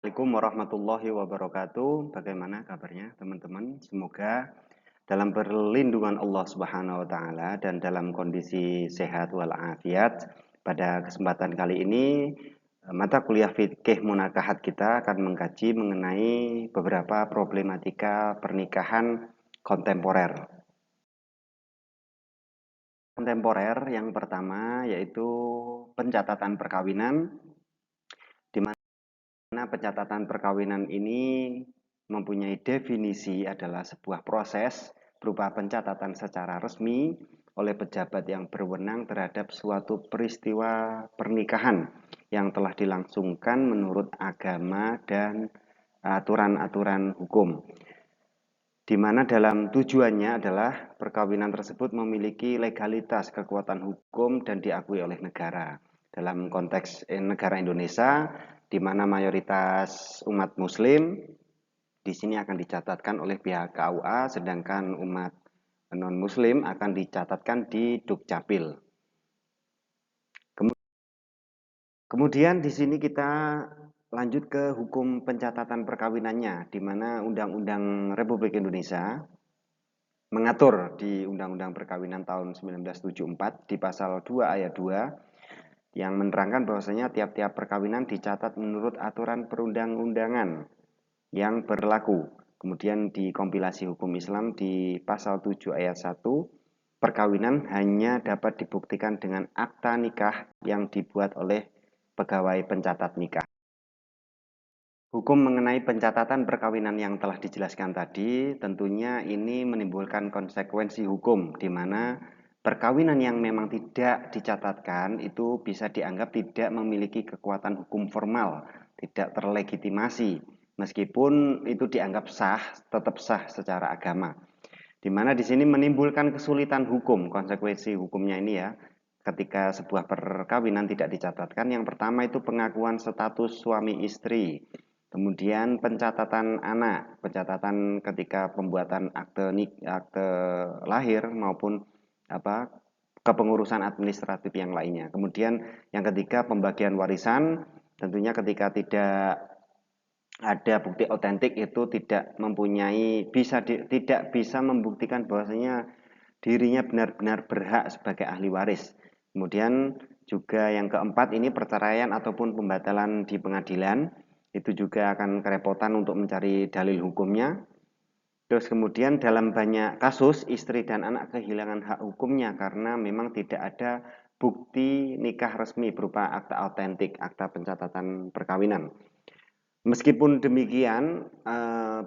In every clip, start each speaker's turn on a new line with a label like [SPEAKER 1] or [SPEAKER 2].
[SPEAKER 1] Assalamualaikum warahmatullahi wabarakatuh. Bagaimana kabarnya teman-teman? Semoga dalam perlindungan Allah Subhanahu wa taala dan dalam kondisi sehat walafiat. Pada kesempatan kali ini mata kuliah fikih munakahat kita akan mengkaji mengenai beberapa problematika pernikahan kontemporer. Kontemporer yang pertama yaitu pencatatan perkawinan, di mana pencatatan perkawinan ini mempunyai definisi adalah sebuah proses berupa pencatatan secara resmi oleh pejabat yang berwenang terhadap suatu peristiwa pernikahan yang telah dilangsungkan menurut agama dan aturan-aturan hukum, di mana dalam tujuannya adalah perkawinan tersebut memiliki legalitas, kekuatan hukum, dan diakui oleh negara. Dalam konteks negara Indonesia, di mana mayoritas umat Muslim, di sini akan dicatatkan oleh pihak KUA, sedangkan umat non-Muslim akan dicatatkan di Dukcapil. Kemudian di sini kita lanjut ke hukum pencatatan perkawinannya, di mana Undang-Undang Republik Indonesia mengatur di Undang-Undang Perkawinan tahun 1974 di pasal 2 ayat 2 yang menerangkan bahwasanya tiap-tiap perkawinan dicatat menurut aturan perundang-undangan yang berlaku. Kemudian di kompilasi hukum Islam di pasal 7 ayat 1, perkawinan hanya dapat dibuktikan dengan akta nikah yang dibuat oleh pegawai pencatat nikah. Hukum mengenai pencatatan perkawinan yang telah dijelaskan tadi, tentunya ini menimbulkan konsekuensi hukum, di mana perkawinan yang memang tidak dicatatkan itu bisa dianggap tidak memiliki kekuatan hukum formal, tidak terlegitimasi, meskipun itu dianggap sah, tetap sah secara agama. Di mana di sini menimbulkan kesulitan hukum, konsekuensi hukumnya ini ya, ketika sebuah perkawinan tidak dicatatkan. Yang pertama itu pengakuan status suami istri. Kemudian pencatatan anak, pencatatan ketika pembuatan akte lahir maupun kepengurusan administratif yang lainnya. Kemudian yang ketiga pembagian warisan, tentunya ketika tidak ada bukti otentik itu tidak bisa membuktikan bahwasanya dirinya benar-benar berhak sebagai ahli waris. Kemudian juga yang keempat ini perceraian ataupun pembatalan di pengadilan, itu juga akan kerepotan untuk mencari dalil hukumnya. Terus kemudian dalam banyak kasus istri dan anak kehilangan hak hukumnya karena memang tidak ada bukti nikah resmi berupa akta autentik, akta pencatatan perkawinan. Meskipun demikian,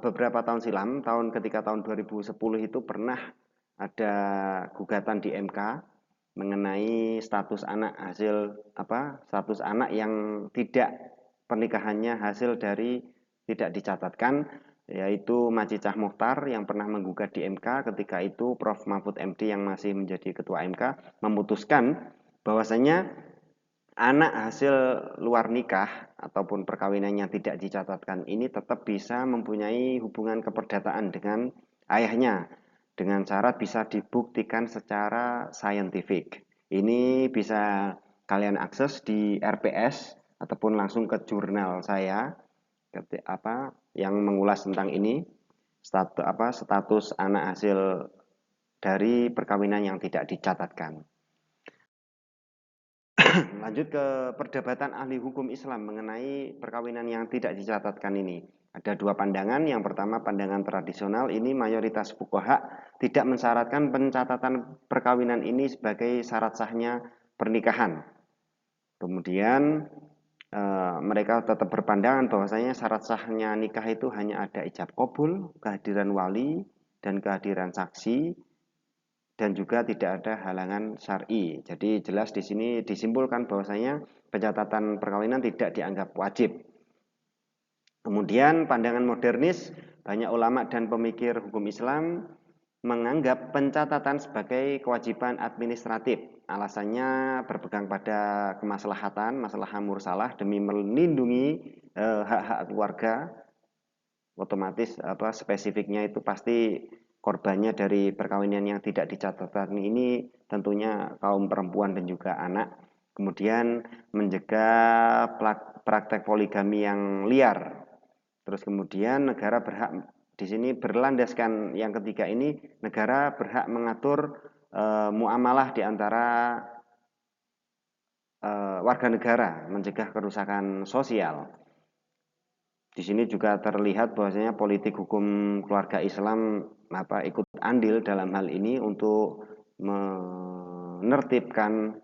[SPEAKER 1] beberapa tahun silam, ketika tahun 2010 itu pernah ada gugatan di MK mengenai status anak status anak yang tidak pernikahannya hasil dari tidak dicatatkan, yaitu Macicah Muchtar yang pernah menggugat di MK. Ketika itu Prof. Mahfud MD yang masih menjadi ketua MK memutuskan bahwasanya anak hasil luar nikah ataupun perkawinannya tidak dicatatkan ini tetap bisa mempunyai hubungan keperdataan dengan ayahnya dengan syarat bisa dibuktikan secara saintifik. Ini bisa kalian akses di RPS ataupun langsung ke jurnal saya yang mengulas tentang ini, status anak hasil dari perkawinan yang tidak dicatatkan. Lanjut ke perdebatan ahli hukum Islam mengenai perkawinan yang tidak dicatatkan ini. Ada dua pandangan. Yang pertama pandangan tradisional, ini mayoritas fuqaha tidak mensyaratkan pencatatan perkawinan ini sebagai syarat sahnya pernikahan. Kemudian mereka tetap berpandangan bahwasanya syarat sahnya nikah itu hanya ada ijab qabul, kehadiran wali, dan kehadiran saksi, dan juga tidak ada halangan syar'i. Jadi jelas di sini disimpulkan bahwasanya pencatatan perkawinan tidak dianggap wajib. Kemudian pandangan modernis, banyak ulama dan pemikir hukum Islam menganggap pencatatan sebagai kewajiban administratif. Alasannya berpegang pada kemaslahatan, maslahah mursalah demi melindungi hak-hak keluarga. Otomatis spesifiknya itu pasti korbannya dari perkawinan yang tidak dicatatkan ini tentunya kaum perempuan dan juga anak. Kemudian mencegah praktek poligami yang liar Terus kemudian negara berhak di sini berlandaskan yang ketiga ini, negara berhak mengatur muamalah di antara warga negara, mencegah kerusakan sosial. Di sini juga terlihat bahwasanya politik hukum keluarga Islam ikut andil dalam hal ini untuk menertibkan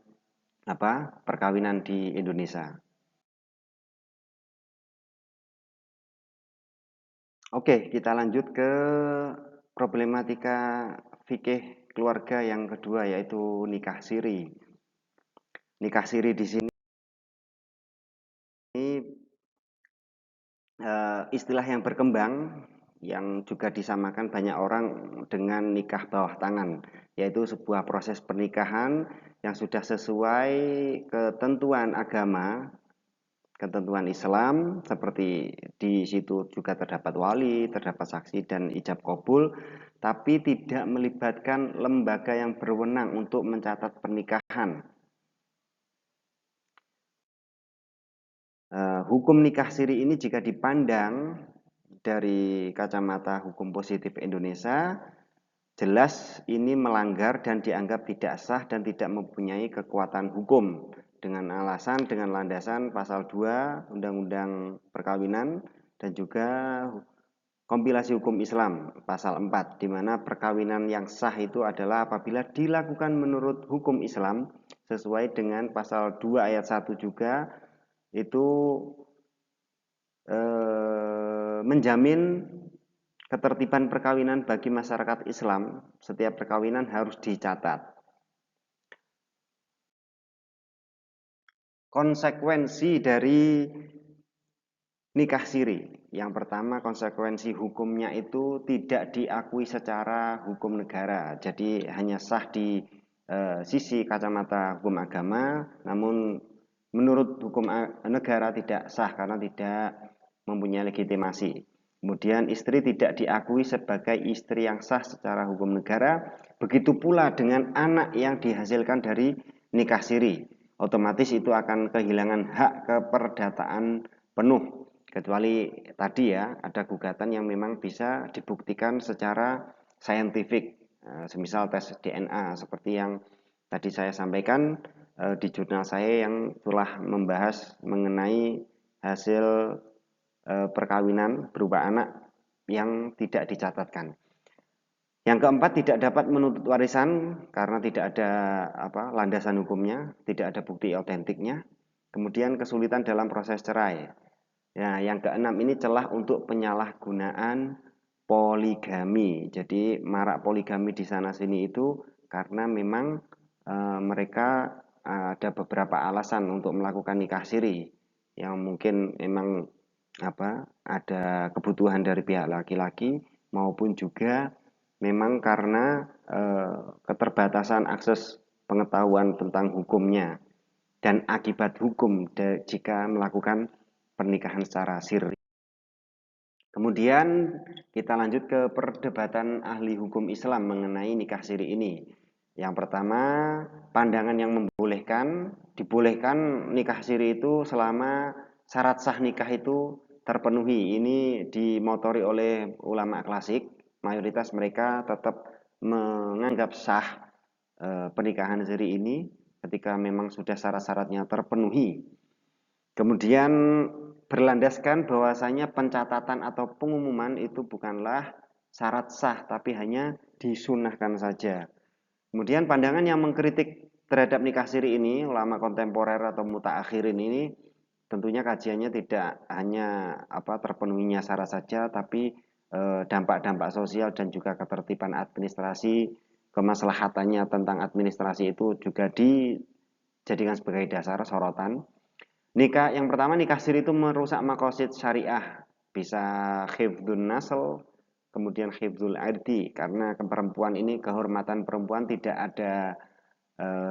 [SPEAKER 1] perkawinan di Indonesia. Oke, kita lanjut ke problematika fikih keluarga yang kedua, yaitu nikah siri. Nikah siri di sini istilah yang berkembang yang juga disamakan banyak orang dengan nikah bawah tangan, yaitu sebuah proses pernikahan yang sudah sesuai ketentuan agama, ketentuan Islam, seperti di situ juga terdapat wali, terdapat saksi dan ijab kabul, tapi tidak melibatkan lembaga yang berwenang untuk mencatat pernikahan. Hukum nikah siri ini jika dipandang dari kacamata hukum positif Indonesia, jelas ini melanggar dan dianggap tidak sah dan tidak mempunyai kekuatan hukum dengan landasan pasal 2 Undang-Undang Perkawinan dan juga kompilasi hukum Islam pasal 4, di mana perkawinan yang sah itu adalah apabila dilakukan menurut hukum Islam sesuai dengan pasal 2 ayat 1 juga, itu menjamin ketertiban perkawinan bagi masyarakat Islam. Setiap perkawinan harus dicatat. Konsekuensi dari nikah siri, yang pertama konsekuensi hukumnya itu tidak diakui secara hukum negara, jadi hanya sah di sisi kacamata hukum agama, namun menurut hukum negara tidak sah karena tidak mempunyai legitimasi. Kemudian istri tidak diakui sebagai istri yang sah secara hukum negara, begitu pula dengan anak yang dihasilkan dari nikah siri. Otomatis itu akan kehilangan hak keperdataan penuh, kecuali tadi ya ada gugatan yang memang bisa dibuktikan secara saintifik, semisal tes DNA seperti yang tadi saya sampaikan di jurnal saya yang telah membahas mengenai hasil perkawinan berupa anak yang tidak dicatatkan. Yang keempat, tidak dapat menuntut warisan karena tidak ada landasan hukumnya, tidak ada bukti autentiknya. Kemudian kesulitan dalam proses cerai. Nah, yang keenam ini celah untuk penyalahgunaan poligami. Jadi marak poligami di sana sini itu karena memang mereka ada beberapa alasan untuk melakukan nikah siri yang mungkin memang ada kebutuhan dari pihak laki-laki maupun juga memang karena keterbatasan akses pengetahuan tentang hukumnya dan akibat hukum jika melakukan pernikahan secara siri. Kemudian kita lanjut ke perdebatan ahli hukum Islam mengenai nikah siri ini. Yang pertama, pandangan yang dibolehkan nikah siri itu selama syarat sah nikah itu terpenuhi. Ini dimotori oleh ulama klasik, mayoritas mereka tetap menganggap sah pernikahan siri ini ketika memang sudah syarat-syaratnya terpenuhi. Kemudian berlandaskan bahwasanya pencatatan atau pengumuman itu bukanlah syarat sah, tapi hanya disunahkan saja. Kemudian pandangan yang mengkritik terhadap nikah siri ini, ulama kontemporer atau mutaakhirin ini, tentunya kajiannya tidak hanya terpenuhinya syarat saja, tapi dampak-dampak sosial dan juga ketertiban administrasi, kemaslahatannya tentang administrasi itu juga dijadikan sebagai dasar sorotan. Yang pertama, nikah siri itu merusak maqasid syariah, bisa hifdzun nasl, kemudian hifdzul irdi, karena perempuan ini, kehormatan perempuan tidak ada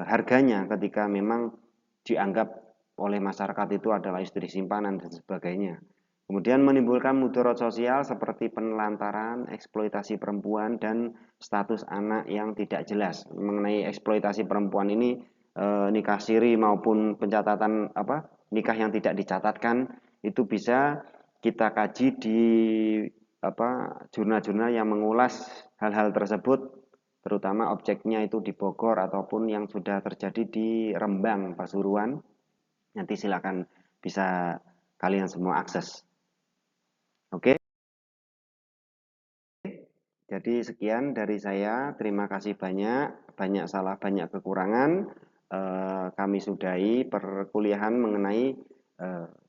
[SPEAKER 1] harganya ketika memang dianggap oleh masyarakat itu adalah istri simpanan dan sebagainya. Kemudian menimbulkan mudarat sosial seperti penelantaran, eksploitasi perempuan, dan status anak yang tidak jelas. Mengenai eksploitasi perempuan ini, nikah siri maupun pencatatan nikah yang tidak dicatatkan itu bisa kita kaji di jurnal-jurnal yang mengulas hal-hal tersebut, terutama objeknya itu di Bogor ataupun yang sudah terjadi di Rembang, Pasuruan. Nanti silakan bisa kalian semua akses. Oke, jadi sekian dari saya. Terima kasih banyak, banyak salah, banyak kekurangan. Kami sudahi perkuliahan mengenai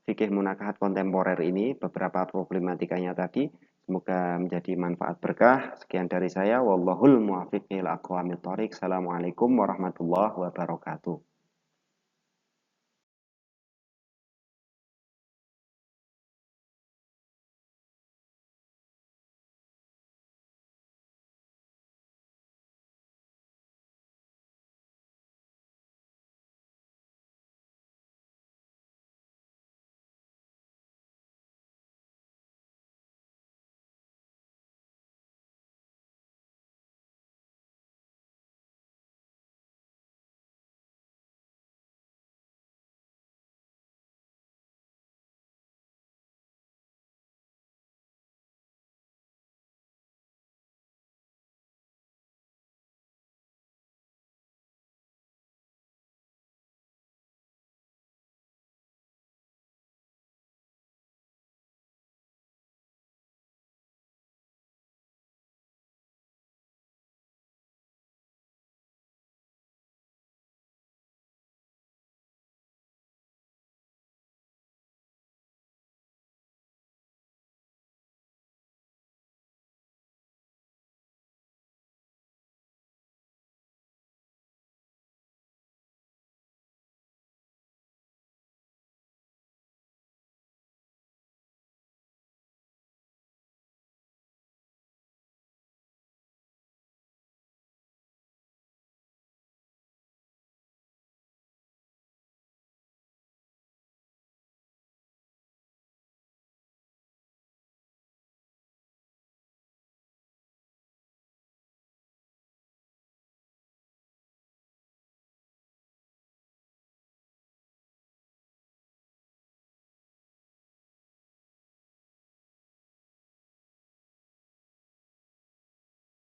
[SPEAKER 1] fikih munakahat kontemporer ini, beberapa problematikanya tadi. Semoga menjadi manfaat berkah. Sekian dari saya. Wallahul muwaffiq ila aqwamit thoriq. Assalamualaikum warahmatullahi wabarakatuh.